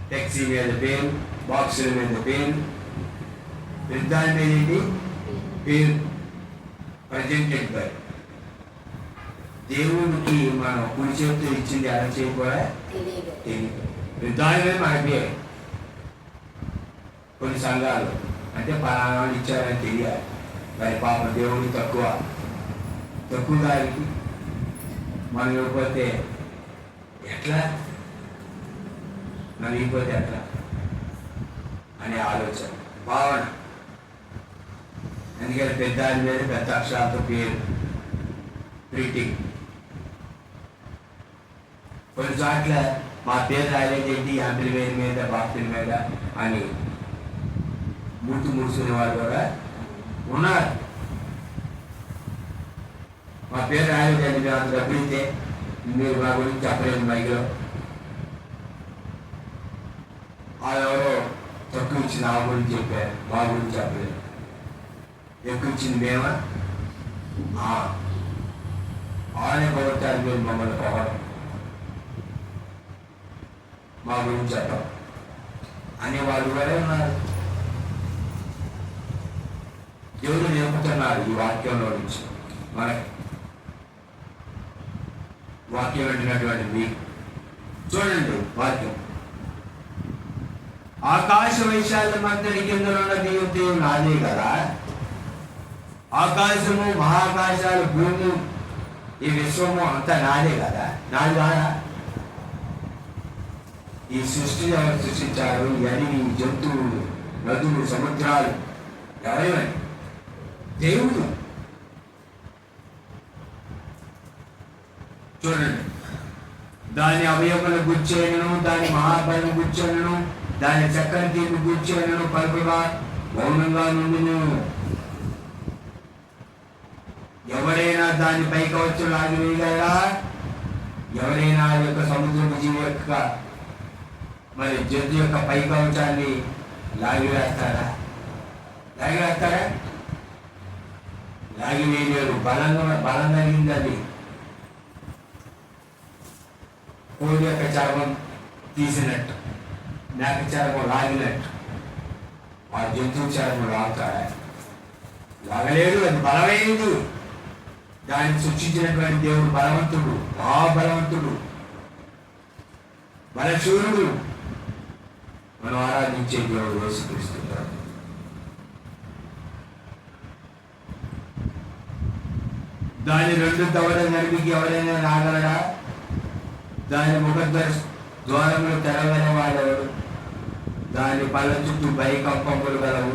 ట్యాక్సీ మీద పేరు, బాక్సుల మీద పేరు, దాని మీద ఏంటి పేరు ప్రజెంటెడ్ బై. దేవుడికి మనం కుడి చేతితో ఇచ్చింది ఎలా చేయకూడా తెలియదు. దాని మీద మన పేరు. కొన్ని సంఘాలు అంటే పలానా ఇచ్చారని తెలియాలి. మరి పాప దేవుడు తక్కువ దానికి మనం ఇవ్వకపోతే ఎట్లా, మనం ఇవ్వకపోతే ఎట్లా అనే ఆలోచన భావన. ఎందుకంటే పెద్ద మీద పెద్ద అక్షరాలతో పేరు ప్రింటింగ్. కొన్ని చోట్ల మా పేరు రాలేదేంటి, 50,000 మీద, బాక్సుల మీద అని ముడుచుకునే వాళ్ళు కూడా ఉన్నారు. మా పేరు రాలేదండి, మేము అంత డబ్బులు ఇస్తే మీరు మా గురించి చెప్పలేదు మైక్లో. ఎవరో తక్కువ ఇచ్చింది ఆ గురించి చెప్పారు, మా గురించి చెప్పలేదు. ఎక్కువ ఇచ్చింది మేమా? ఆయనే పొగడతారు, మీరు మమ్మల్ని పొగడం, మా గురించి చెప్పడం అనేవాళ్ళు కూడా ఉన్నారు. దేవుడు నేర్పుతున్నారు ఈ వాక్యంలో నుంచి మనకి. వాక్యం వింటున్నటువంటి మీకు చూడండి, వాక్యం ఆకాశ వైశాల్యం అంతటి కింద ఉన్న దేవుడు నాదే కదా. ఆకాశము, మహాకాశాలు, భూమి, ఈ విశ్వము అంతా నాదే కదా. నాది కాదా? ఈ సృష్టి ఎవరు సృష్టించారు? ఈ అడవి, జంతువులు, నదులు, సముద్రాలు ఎవరేమని? దేవుడు. చూడండి, దాని అవయవముల గుర్చేయను, దాని మహాబలం గుర్చేయను, దాని చక్కని తీర్పు గుర్చేయను పలుకుగా మౌనంగా నుండును. ఎవరైనా దాని పై కవచం లాగివేయగలరా? ఎవరైనా ఆ యొక్క సముద్రపు జీవి యొక్క మరి జంతు యొక్క పై కవచాన్ని లాగివేస్తారా? లాగివేయలేరు. బలం కలిగింది అది. కోడి యొక్క చర్మం తీసినట్టు, మేక చర్మం లాగినట్టు ఆ జంతువు చర్మం లాగుతాడా? లాగలేడు. అది బలమైనది. దాన్ని సృష్టించినటువంటి దేవుడు బలవంతుడు, మహాబలవంతుడు, బలశూరుడు. మనం ఆరాధించే దేవుడు యేసుక్రీస్తున్నాడు. దాని 2 దవడలు నడిపికి ఎవరైనా రాగలడా? దాని ముఖ ద్వారములు తెరవైన వాడెవడు? దాని పళ్ళ చుట్టూ భయకంపములు గలవు.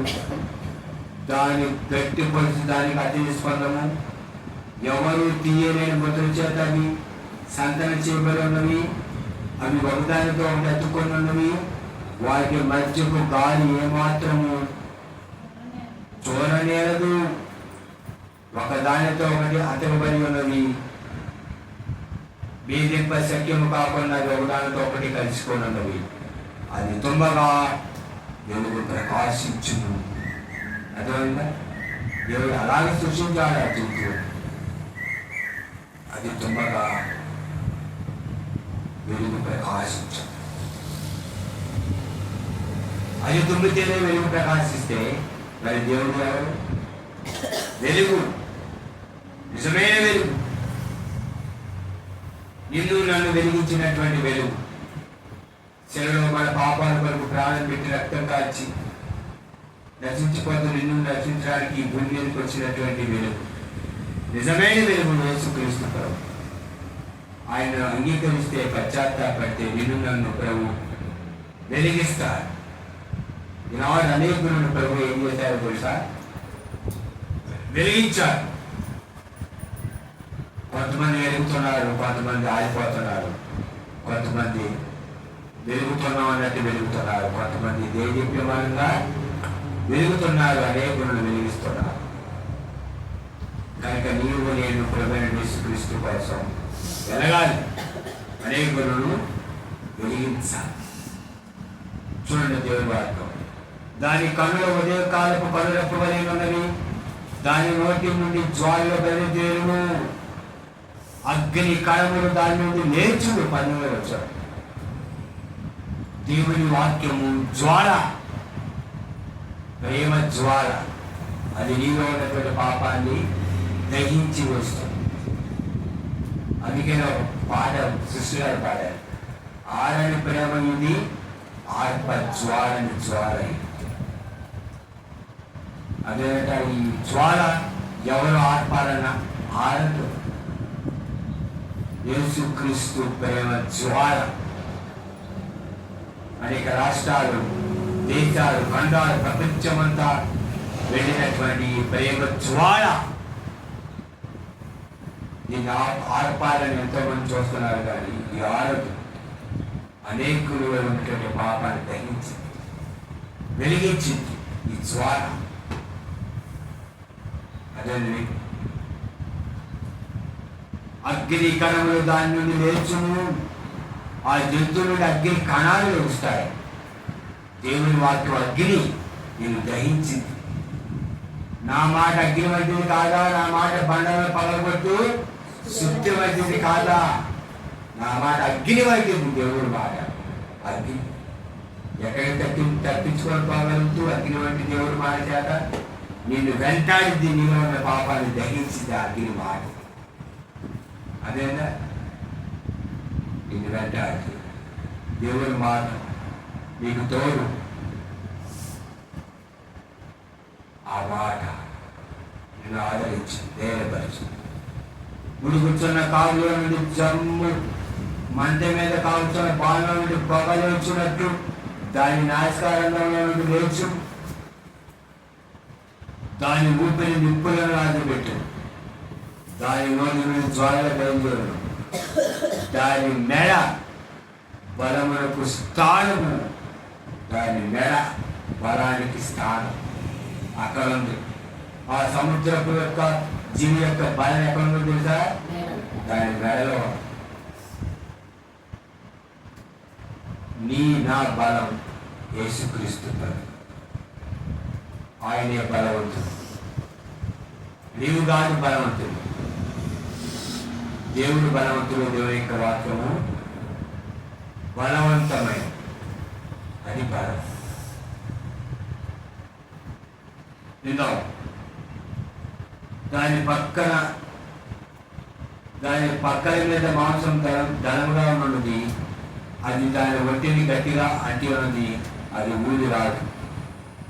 దాని గట్టి పొలిసి దానికి అతి స్పందము. ఎవరు తీయలేని ముద్ర చేత అవి సంతన చేయబడి ఉన్నవి. అవి ఒకదానితో ఒకటి అతుక్కొని ఉన్నవి. వాటి మధ్యకు గాలి ఏమాత్రము చూడనేరదు. ఒకదానితో ఒకటి అతకబడి ఉన్నవి. బీదింప శక్యము కాకుండా అది ఒకదానితో ఒకటి కలుసుకొని ఉన్నవి. అది తుమ్మగా వెలుగు ప్రకాశించును. అర్థమైందా? దేవుడు అలాగే సృష్టించాడు ఆ జంతువు. అది తుమ్మగా వెలుగు ప్రకాశించు. అది తుమ్మితేనే వెలుగు ప్రకాశిస్తే మరి దేవుడు ఎవరు? వెలుగు, నిజమే వెలుగు. నిన్ను నన్ను వెలిగించినటువంటి వెలుగు, శిలలో మన పాపాల కొరకు ప్రాణం పెట్టి రక్తం కాల్చి నశించిపోతూ నిన్ను రక్షించడానికి ఈ భూమి మీదకి వచ్చినటువంటి వెలుగు, నిజమైన వెలుగు యేసుక్రీస్తు ప్రభు. ఆయన అంగీకరిస్తే, పశ్చాత్తాపడితే నిన్ను నన్ను ప్రభు వెలిగిస్తారు. ఈనాడు అనేకులను ప్రభు ఏం చేశారు తెలుసా? వెలిగించారు. కొంతమంది వెలుగుతున్నారు, కొంతమంది ఆగిపోతున్నారు, కొంతమంది వెలుగుతున్నాం అన్నట్టు వెలుగుతున్నారు, కొంతమంది దేదీప్యమానంగా వెలుగుతున్నారు, అనేకులను వెలిగిస్తున్నారు. కనుక నీవు నేను ప్రభువైన యేసుక్రీస్తు కోసం వెలగాలి, అనేకులను వెలిగించాలి. చూడండి దేవుని వాక్యం, దాని కనుల ఉదయకాలపు కనులపు వలె ఉన్నవి, దాని నోటి నుండి జ్వాలలో బయలుదేరును, అగ్ని కణములు దాని నుండి లేచుడు. 12వ వచనం. దేవుని వాక్యము జ్వాల, ప్రేమ జ్వాల. అది నీలో ఉన్నటువంటి పాపాన్ని దహించి వస్తుంది. అందుకే పాట సృష్టిగారు పాడారు, ఆరని ప్రేమ ఇది ఆర్ప జ్వాలని జ్వాల. అదేట ఈ జ్వాల ఎవరు ఆర్పాలన్నా ఆరదు. యేసుక్రీస్తు ప్రేమ జ్వాల అనేక రాష్ట్రాలు, దేశాలు, ఖండాలు, ప్రపంచమంతా వెళ్ళినటువంటి ఈ ప్రేమ జ్వాల దీన్ని ఆర్పాలని ఎంతో మంది చూస్తున్నారు, కానీ ఈ ఆరదు. అనేకులు ఉన్నటువంటి పాపాన్ని దహించింది, వెలిగించింది ఈ జ్వాల. అదే అగ్ని కణములు దాని నుండి లేచును, ఆ జంతువు నుండి అగ్ని కణాలు వస్తాయి. దేవుని వాక్యం అగ్ని నేను దహించింది. నా మాట అగ్ని వంటిది కాదా, నా మాట బండలను పగలగొట్టు శుద్ధి వంటిది కాదా, నా మాట అగ్ని వంటిది. దేవుడు మాట అగ్ని ఎక్కడికి తప్పించుకొని పోగలుగుతూ అగ్ని వంటి దేవుడు మాట చేత నిన్ను వెంటాడింది, నీలో ఉన్న పాపాన్ని దహించింది అగ్ని మాట. అదేనా నిన్ను వెంటాడి దేవుని మాట నీకు తోడు. ఆ మాట నిన్ను ఆదరించింది, ధైర్యపరిచింది. గుడి కూర్చున్న కావులో నుండి జమ్ము, మంట మీద కాల్చున్న పాలలో నుండి పొగలేచినట్టు దాని నాశకారంలో నుండి లేచు, దాని ఊపిరి నిప్పులను రాజపెట్టు, దాని నోటి నుండి జ్వాల బయలుదేరు, దాని మెడ బలమునకు స్థానము, దాని మెడ బలానికి స్థానం అక్కడ ఉంది. ఆ సముద్రపు యొక్క జీవి యొక్క బలం ఎక్కడ ఉందో తెలుసా? దాని మెడలో. నీ నా బలం యేసుక్రీస్తు బలం, ఆయనే బలవంతుడు, నీవు కాదు బలవంతుడు. దేవుడు బలవంతుడు. దేవుని యొక్క వాక్యము బలవంతమైన, అది బలం. నిందో దాని పక్కల మీద మాంసం ధనముగా ఉన్నది, అది దాని ఒంటిని గట్టిగా అంటి ఉన్నది, అది ఊది రాదు.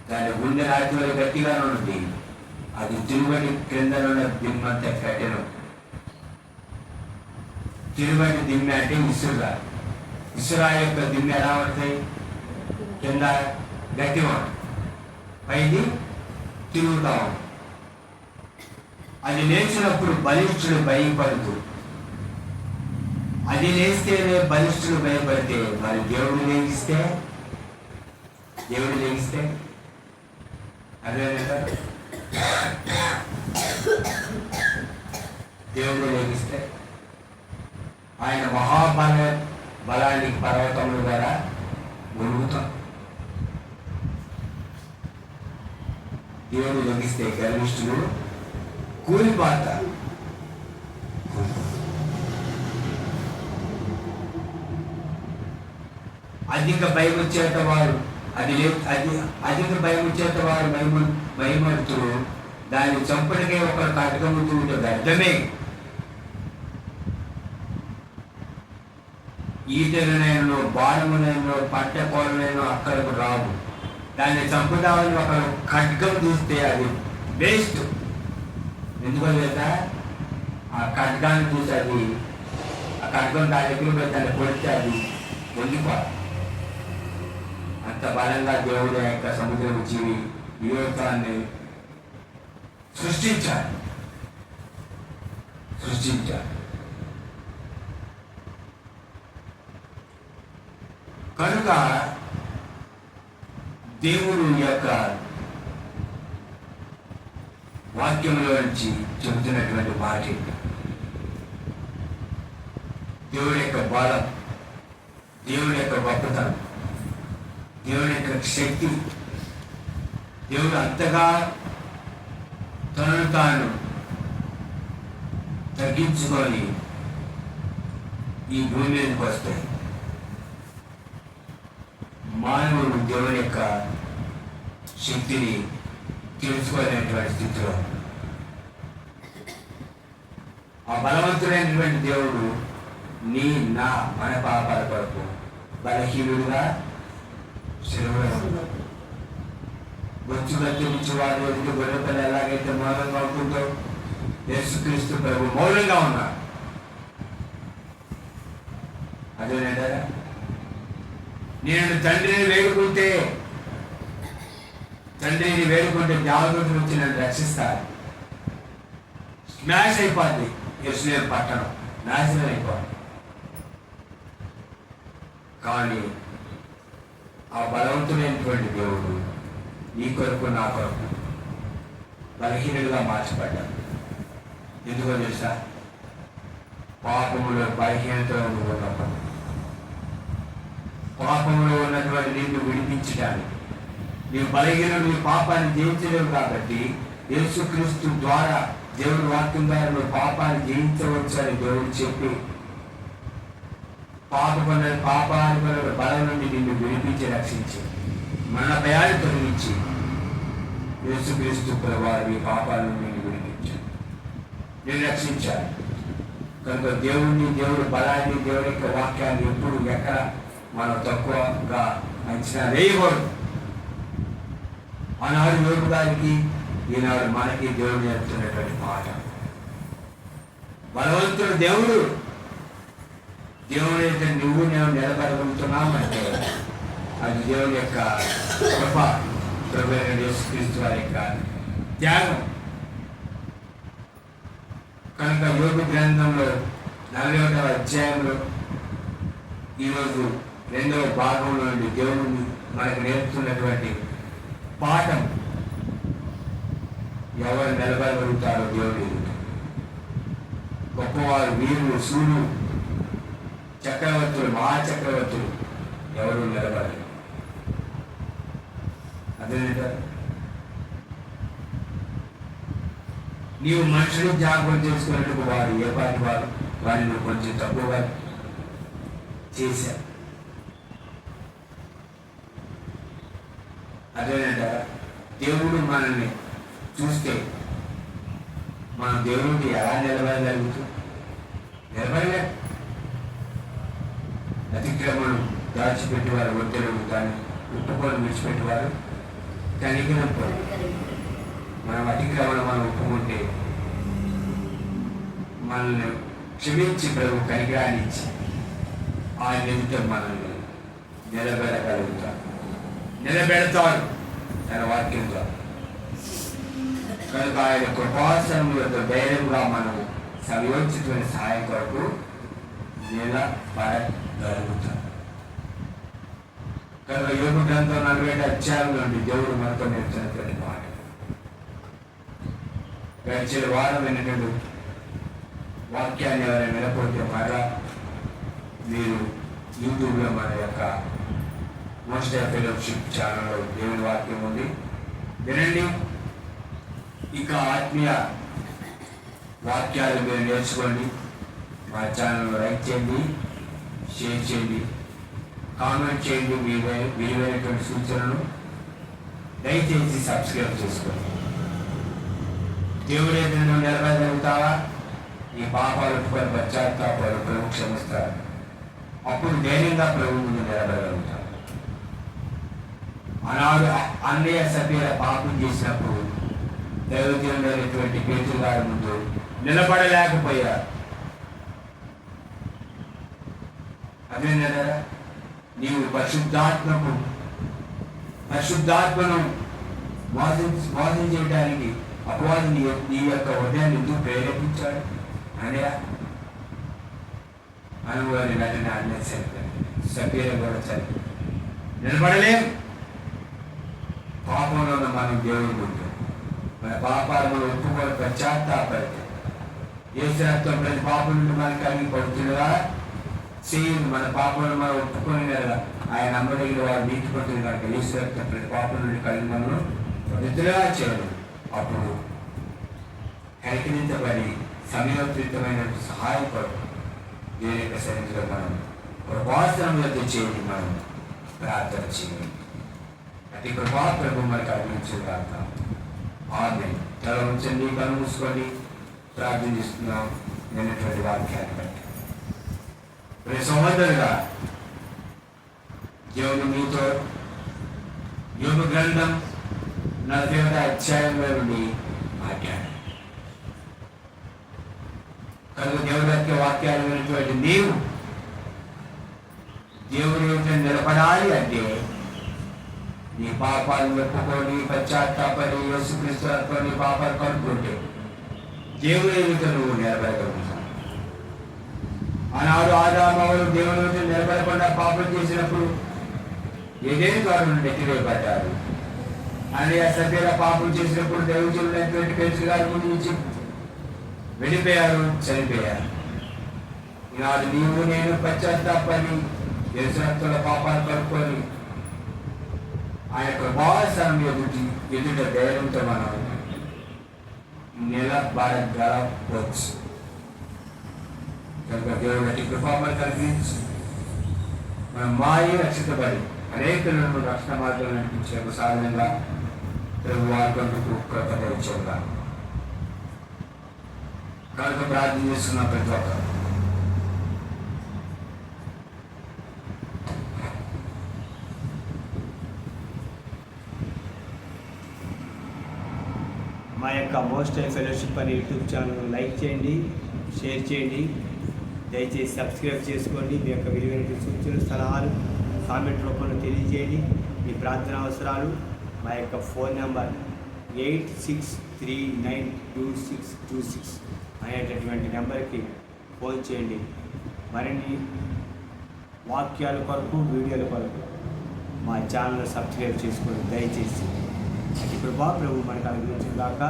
దాని గుండె రాతి వల్ల గట్టిగా ఉన్నది, అది తిరుగటి క్రిందనున్న దిమ్మంతా కట్టెను. తిరుగటి దిమ్మె అంటే ఇసురా. ఇసురా యొక్క దిమ్మె ఎలా ఉంటాయి? కింద గట్టిగా పైది తిరుగుతా ఉంది. అది లేచినప్పుడు బలిష్ఠుడు భయపడుతూ, అది లేస్తేనే బలిష్ఠుడు భయపడితే, మరి దేవుడు లేగిస్తే అదే దేవుడు లేగిస్తే ఆయన బలానికి పర్వతముల ద్వారా మురుగుతాం. దేవుడు లభిస్తే గర్విష్ఠులు కూలిపోతారు. అధిక భయం వచ్చేట వారు అధిక భయం వచ్చేట వారు భయమడుతులు దాన్ని చంపడికే ఒక కటకముతూ వ్యర్థమే. ఈటెలనైనా బాణమునైనా పంట కోరనైనా అక్కడకు రావు. దాన్ని చంపుదామని ఒక ఖడ్గం చూస్తే అది వేస్ట్. ఎందుకో తెలుసా? ఆ ఖడ్గాన్ని చూసి అది ఆ ఖడ్గం దాని దగ్గర దాన్ని కొడితే అది వండిపోవాలి. అంత బలంగా దేవుడు యొక్క సముద్రం జీవి వివేకాన్ని సృష్టించాడు. కనుక దేవుడు యొక్క వాక్యంలో నుంచి చెబుతున్నటువంటి మాట దేవుడి యొక్క బలం, దేవుడి యొక్క గొప్పతనం, దేవుడి యొక్క శక్తి, దేవుడు అంతగా తనను తాను తగ్గించుకొని ఈ భూమి మీదకి వస్తాయి. మానవుడు దేవుని యొక్క శక్తిని తెలుసుకోలేనటువంటి స్థితిలో ఆ బలవంతుడైనటువంటి దేవుడు మన పాపాల కొరకు బలహీనుడుగా బొచ్చు కత్తిరించి వారు ఎదుటి గొర్రెపల్లి ఎలాగైతే మౌనంగా ఉంటుందో యేసుక్రీస్తు ప్రభు మౌనంగా ఉన్నారు. అదేనంటే నేను తండ్రిని వేడుకుంటే దేవదూతలు వచ్చి నన్ను రక్షిస్తారు. స్మాష్ అయిపోద్ది యెరూషలేము పట్టణం, నాశనం అయిపోద్ది. కానీ ఆ బలవంతుడైనటువంటి దేవుడు నీ కొరకు నా కొరకు బలహీనులుగా మార్చబడ్డాడు. ఎందుకో తెలుసా? పాపములో బలహీనతలో ఉన్నప్పుడు పాపంలో ఉన్నటువంటి నిన్ను విడిపించడానికి, నీవు బలహీనుడు, నీ పాపాన్ని జయించలేవు కాబట్టి యేసుక్రీస్తు ద్వారా దేవుడి వాక్యం ద్వారా నువ్వు పాపాన్ని జయించవచ్చు అని దేవుడు చెప్పి పాపాన్ని బలం నుండి నిన్ను విడిపించి రక్షించి మన భయాన్ని తొలగించి యేసుక్రీస్తు వారి ఈ పాపాల నుండి నిన్ను విడిపించాడు, నేను రక్షించాను. కనుక దేవుడి బలాన్ని, దేవుడి యొక్క వాక్యాన్ని ఎప్పుడు ఎక్కడ మనం తక్కువగా అంచనా వేయకూడదు. ఆనాడు యోగు గారికి, ఈనాడు మనకి దేవుడు నేర్పుతున్నటువంటి మాట. బలవంతుడు దేవుడు అయితే నువ్వు నేను నిలబడగలుగుతున్నామంటే అది దేవుని యొక్క కృప, యేసుక్రీస్తు వారి యొక్క త్యాగం. కనుక యోగు గ్రంథంలో 41వ అధ్యాయంలో ఈరోజు 2వ భాగంలో నుండి దేవుడు మనకు నేర్పుతున్నటువంటి పాఠం, ఎవరు నిలబడగలుగుతారో దేవుడు. గొప్పవారు, వీరులు, సూర్యులు, చక్రవర్తులు, మహాచక్రవర్తులు ఎవరు నిలబడరు. అదే నీవు మనుషులు జ్ఞాపకం చేసుకున్నట్టు వారు ఏ పాటి వారిని కొంచెం తక్కువగా చేశారు. అదేనంట దేవుడు మనల్ని చూస్తే మనం దేవుడికి ఎలా నిలబడగలుగుతాం? నిలబడలే. అతిక్రమణం దాచిపెట్టేవారు ఒత్తిడి కానీ ఉప్పుకొని విడిచిపెట్టేవారు కనికరం పోయి మనం అతిక్రమణ మనం ఒప్పుకుంటే మనల్ని క్షమించి ప్రభు కనికరాన్ని ఇచ్చి ఆ నిమిత్తం మనల్ని నిలబెడతారు తన వాక్యంతో. కనుక ఆయన కృపాసనములతో ధైర్యంగా మనము సమయోచితమైన సహాయం కొరకు నిలబడగలుగుతాం. కనుక యోగ గ్రంథం 40 అధ్యాయం నుండి దేవుడు మనతో నేర్చుకున్నటువంటి మాట. గడిచిన వారం విన్నటువంటి వాక్యాన్ని ఎవరైనా వినకపోతే మరలా మీరు యూట్యూబ్లో మన యొక్క మోస్ట్ ఫెలోషిప్ ఛానల్లో దేవుని వాక్యం ఉంది, వినండి. ఇక ఆత్మీయ వాక్యాలు మీరు నేర్చుకోండి. మా ఛానల్లో లైక్ చేయండి, షేర్ చేయండి, కామెంట్ చేయండి. విలువైనటువంటి సూచనలు దయచేసి సబ్స్క్రైబ్ చేసుకోండి. దేవుడే నిన్ను నిలబడగలుగుతావా? ఈ పాపాలు పశ్చాత్తాపాలు ప్రభు క్షమిస్తారు. అప్పుడు ధైర్యంగా ప్రభు ముందు నిలబడగలుగుతాం. ఆనాడు అన్నయ్య సభ్యుల పాపం చేసినప్పుడు దైవజనుడైనటువంటి పేతురు గారి ముందు నిలబడలేకపోయారు. అదేంటంటే నీవు పరిశుద్ధాత్మను మోసం చేయడానికి అపవాది నీ యొక్క హృదయాన్ని ఎందుకు ప్రేరేపించాడు అన్నయ్య అనుభవాన్ని వెంటనే అన్నయ్య సభ్యులు కూడా చదివి నిలబడలేం. పాపంలో ఉన్న మనం దేవుడు ఉంటాం. మన పాపాలను ఒప్పుకొని పశ్చాత్తాపడితే యేసు రక్తం ప్రతి పాపం నుండి మనకి కలిగి పడుతుండగా సేమ్ మన పాపలను మనం ఒప్పుకొని కదా ఆయన నమ్మదగిన వారు నీతి పడుతుంది కనుక యేసు రక్తం ప్రతి పాపం నుండి కలిగి మనం పవిత్రులుగా చేయడం. అప్పుడు కనికరించబడి సమయోచితమైన సహాయపడు దేవుని యొక్క సన్నిధిలో మనం కృపాసనం యొక్క చేయండి, మనం ప్రార్థన చేయండి. అతి కృపా ప్రభు మనకు అందించుగాక. ఆమేన్. తల ఉంచండి, కళ్ళు మూసుకొని ప్రార్థన చేస్తున్నాం నేనటువంటి వాక్యాన్ని బట్టి. ప్రతి సహోదరుగా దేవుడు మీతో యోగ గ్రంథం 40వ అధ్యాయంలో నుండి మాట్లాడాడు. కనుక దేవుడి యొక్క వాక్యాలు వినటువంటి నీవు దేవుడి యొక్క నిలబడాలి అంటే నీ పాపాలు ఒప్పుకొని పశ్చాత్తాపడి యేసుక్రీస్తు నీ పాపాలు కనుక్కుంటే దేవుడి ఎదుట నువ్వు నిలబడగలుగుతావు. ఆనాడు ఆదామవులు దేవుని ఎదుట నిలబడకుండా పాపం చేసినప్పుడు ఏదేని తోట నుండి ఎత్తివేయబడ్డారు. అని ఆ సభ్యుల పాపం చేసినప్పుడు దైవజనులైనటువంటి పేతురు గారి ముందు నుంచి వెళ్ళిపోయారు, చనిపోయారు. ఈనాడు నీవు నేను పశ్చాత్తాపడి యేసుక్రీస్తుల పాపాలు కలుపుకొని ఆయన కృపాసనం ఎదుట ధైర్యంతో మనం నిలబడగలవచ్చు. కనుక దేవుడు అతి కృపామని కల్పించి మనం మాయ రక్షితపడి అనేకులను రక్షణ మార్గం నడిపించే సాధనంగా ప్రభు వారికి కృప ఇచ్చేగా. కనుక ప్రార్థన చేస్తున్న ప్రతి ఒక్కరు మా యొక్క మోస్ట్ హై ఫెలోషిప్ అనే యూట్యూబ్ ఛానల్ లైక్ చేయండి, షేర్ చేయండి, దయచేసి సబ్స్క్రైబ్ చేసుకోండి. మీ యొక్క విలువైన సూచనలు సలహాలు కామెంట్ రూపంలో తెలియజేయండి. మీ ప్రార్థన అవసరాలు మా యొక్క ఫోన్ నెంబర్ 86392626 అనేటటువంటి నెంబర్కి ఫోన్ చేయండి. మరిన్ని వాక్యాల కొరకు వీడియోల కొరకు మా ఛానల్ సబ్స్క్రైబ్ చేసుకోండి దయచేసి. అతి కృపా ప్రభు మనకు అనుగ్రహించుగాక.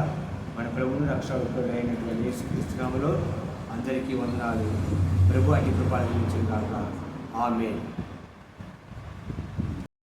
మన ప్రభువును రక్షకుడు అయినటువంటి యేసుక్రీస్తు నామములో అందరికీ వందనాలు. ప్రభు అతి కృప అనుగ్రహించుగాక. ఆమేన్.